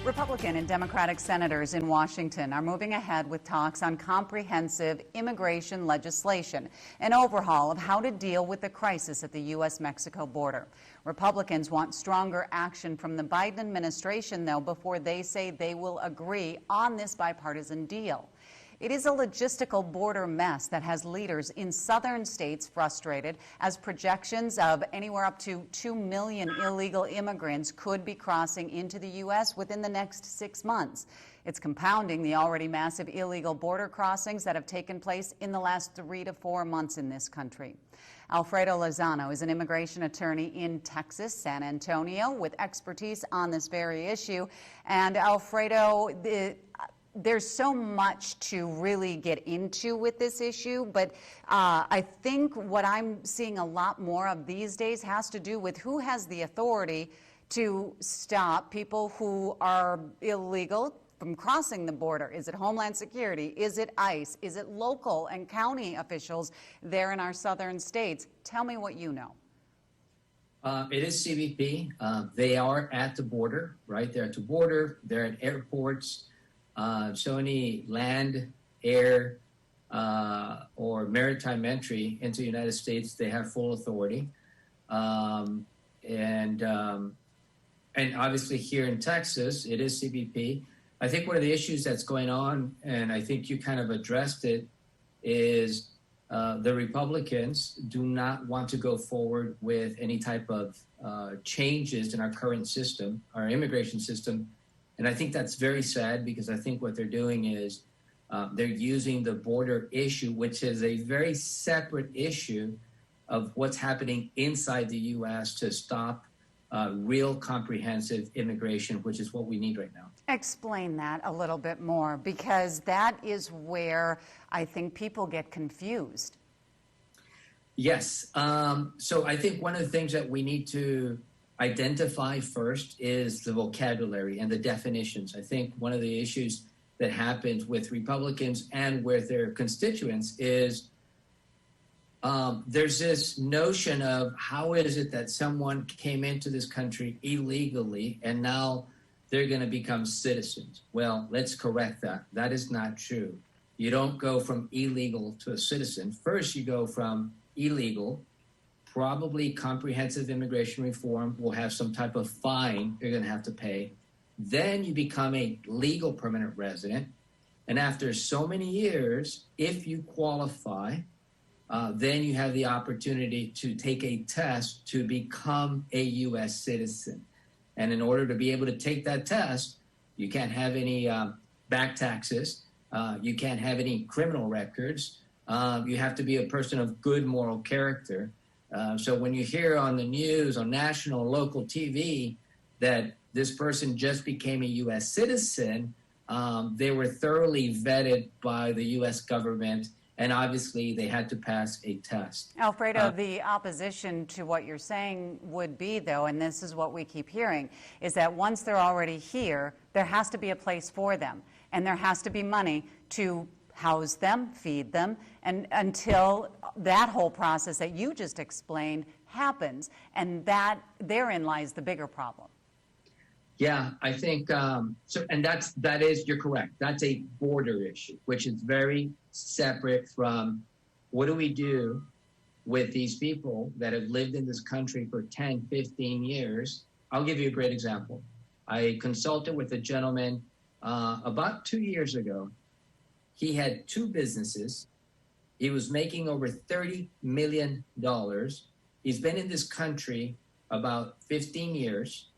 Republican and Democratic senators in Washington are moving ahead with talks on comprehensive immigration legislation, an overhaul of how to deal with the crisis at the U.S.-Mexico border. Republicans want stronger action from the Biden administration, though, before they say they will agree on this bipartisan deal. It is a logistical border mess that has leaders in southern states frustrated, as projections of anywhere up to 2 million illegal immigrants could be crossing into the U.S. within the next 6 months. It's compounding the already massive illegal border crossings that have taken place in the last 3 to 4 months in this country. Alfredo Lozano is an immigration attorney in Texas, San Antonio, with expertise on this very issue. And Alfredo, there's so much to really get into with this issue, but I think what I'm seeing a lot more of these days has to do with who has the authority to stop people who are illegal from crossing the border. Is it Homeland Security? Is it ICE? Is it local and county officials there in our southern states? Tell me what you know. It is CBP. They are at the border, right? They're at the border. They're at airports. So any land, air, or maritime entry into the United States, they have full authority. And obviously here in Texas, it is CBP. I think one of the issues that's going on, and I think you kind of addressed it, is the Republicans do not want to go forward with any type of changes in our current system, our immigration system. And I think that's very sad, because I think what they're doing is they're using the border issue, which is a very separate issue of what's happening inside the U.S. to stop real comprehensive immigration, which is what we need right now. Explain that a little bit more, because that is where I think people get confused. Yes. So I think one of the things that we need to identify first is the vocabulary and the definitions. I think one of the issues that happens with Republicans and with their constituents is there's this notion of how is it that someone came into this country illegally and now they're going to become citizens. Well, let's correct that. That is not true. You don't go from illegal to a citizen. First, you go from illegal. Probably comprehensive immigration reform will have some type of fine you're going to have to pay. Then you become a legal permanent resident. And after so many years, if you qualify, then you have the opportunity to take a test to become a U.S. citizen. And in order to be able to take that test, you can't have any back taxes. You can't have any criminal records. You have to be a person of good moral character. So when you hear on the news, on national and local TV, that this person just became a U.S. citizen, they were thoroughly vetted by the U.S. government, and obviously they had to pass a test. Alfredo, the opposition to what you're saying would be, though, and this is what we keep hearing, is that once they're already here, there has to be a place for them, and there has to be money to house them, feed them, and until that whole process that you just explained happens, and that therein lies the bigger problem. Yeah, I think so, and that is you're correct. That's a border issue, which is very separate from what do we do with these people that have lived in this country for 10, 15 years. I'll give you a great example. I consulted with a gentleman about 2 years ago. He had 2 businesses. He was making over $30 million. He's been in this country about 15 years.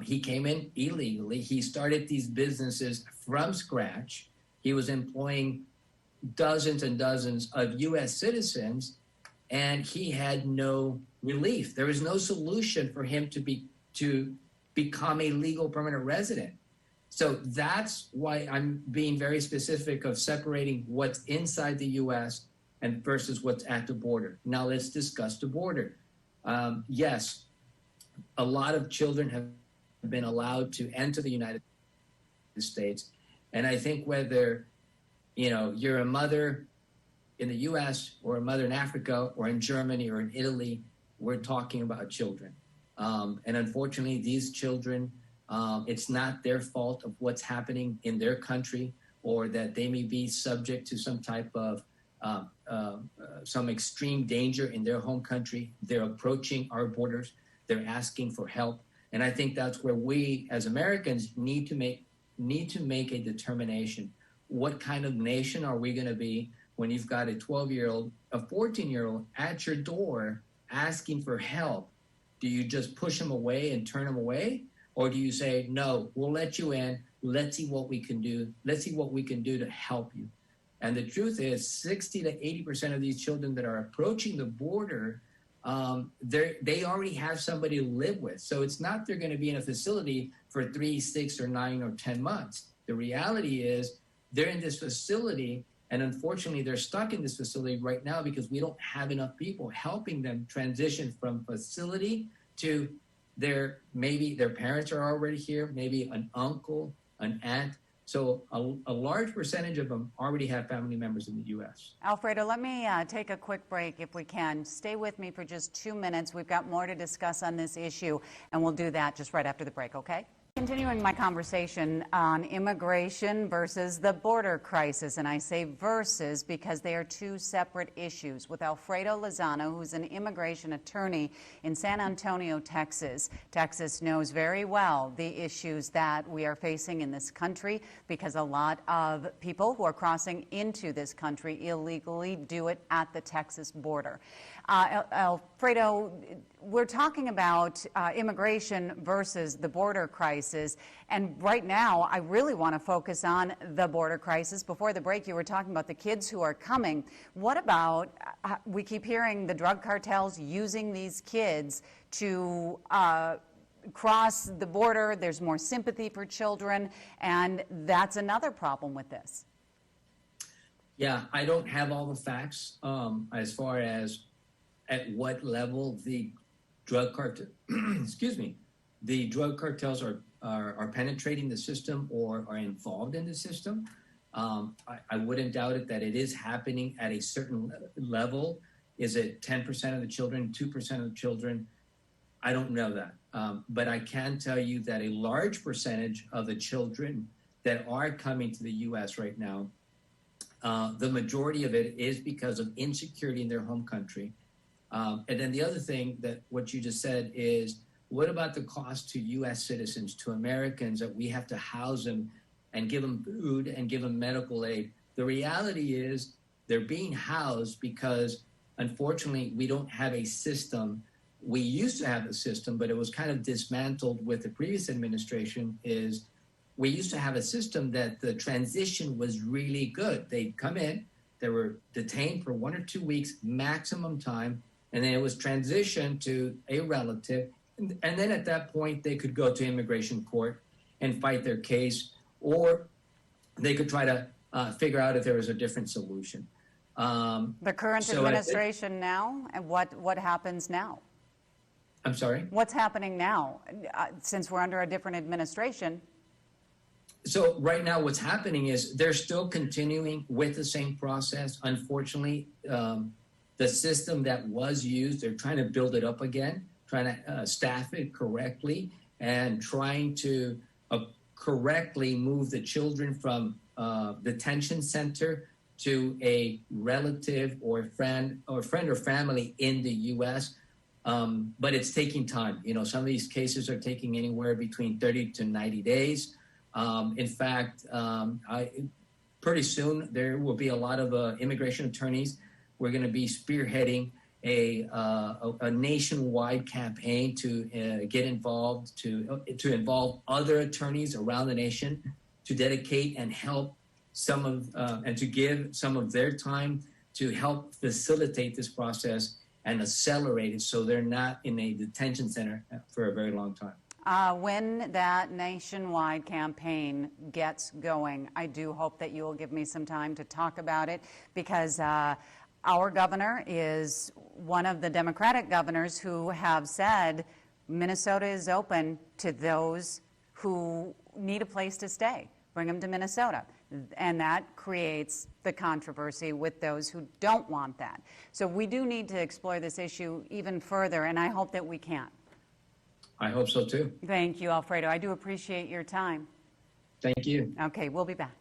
He came in illegally. He started these businesses from scratch. He was employing dozens and dozens of U.S. citizens, and he had no relief. There was no solution for him to become a legal permanent resident. So that's why I'm being very specific of separating what's inside the U.S. and versus what's at the border. Now let's discuss the border. Yes, a lot of children have been allowed to enter the United States. And I think whether, you're a mother in the U.S. or a mother in Africa or in Germany or in Italy, we're talking about children. And unfortunately, these children It's not their fault of what's happening in their country, or that they may be subject to some type of some extreme danger in their home country. They're approaching our borders. They're asking for help. And I think that's where we as Americans need to make a determination. What kind of nation are we going to be when you've got a 12-year-old, a 14-year-old at your door asking for help? Do you just push them away and turn them away? Or do you say, no, we'll let you in. Let's see what we can do. Let's see what we can do to help you. And the truth is 60 to 80% of these children that are approaching the border, they already have somebody to live with. So it's not they're going to be in a facility for 3, 6, or 9, or 10 months. The reality is they're in this facility, and unfortunately they're stuck in this facility right now because we don't have enough people helping them transition from facility to maybe their parents are already here, maybe an uncle, an aunt. So a large percentage of them already have family members in the U.S. Alfredo, let me take a quick break if we can. Stay with me for just 2 minutes. We've got more to discuss on this issue, and we'll do that just right after the break, okay? Continuing my conversation on immigration versus the border crisis, and I say versus because they are two separate issues, with Alfredo Lozano, who's an immigration attorney in San Antonio, Texas. Texas knows very well the issues that we are facing in this country because a lot of people who are crossing into this country illegally do it at the Texas border. Alfredo, we're talking about immigration versus the border crisis, and right now I really want to focus on the border crisis. Before the break, you were talking about the kids who are coming. What about, we keep hearing the drug cartels using these kids to cross the border. There's more sympathy for children, and that's another problem with this. Yeah, I don't have all the facts as far as at what level the drug cartel, the drug cartels are penetrating the system or are involved in the system. I wouldn't doubt it that it is happening at a certain level. Is it 10% of the children, 2% of the children? I don't know that. But I can tell you that a large percentage of the children that are coming to the U.S. right now, the majority of it is because of insecurity in their home country. And then the other thing that what you just said is, what about the cost to U.S. citizens, to Americans, that we have to house them and give them food and give them medical aid? The reality is they're being housed because, unfortunately, we don't have a system. We used to have a system, but it was kind of dismantled with the previous administration. We used to have a system that the transition was really good. They'd come in, they were detained for 1 or 2 weeks, maximum time, and then it was transitioned to a relative. And then at that point, they could go to immigration court and fight their case, or they could try to figure out if there was a different solution. The current administration now, and what happens now? I'm sorry? What's happening now, since we're under a different administration? So right now what's happening is they're still continuing with the same process. Unfortunately, the system that was used, they're trying to build it up again, trying to staff it correctly, and trying to correctly move the children from detention center to a relative or friend or family in the U.S. But it's taking time. You know, some of these cases are taking anywhere between 30 to 90 days. In fact, pretty soon there will be a lot of immigration attorneys. We're going to be spearheading a nationwide campaign to get involved, to involve other attorneys around the nation, to dedicate and help some of and to give some of their time to help facilitate this process and accelerate it so they're not in a detention center for a very long time. When that nationwide campaign gets going, I do hope that you will give me some time to talk about it, because our governor is one of the Democratic governors who have said Minnesota is open to those who need a place to stay. Bring them to Minnesota. And that creates the controversy with those who don't want that. So we do need to explore this issue even further, and I hope that we can. I hope so too. Thank you, Alfredo. I do appreciate your time. Thank you. Okay, we'll be back.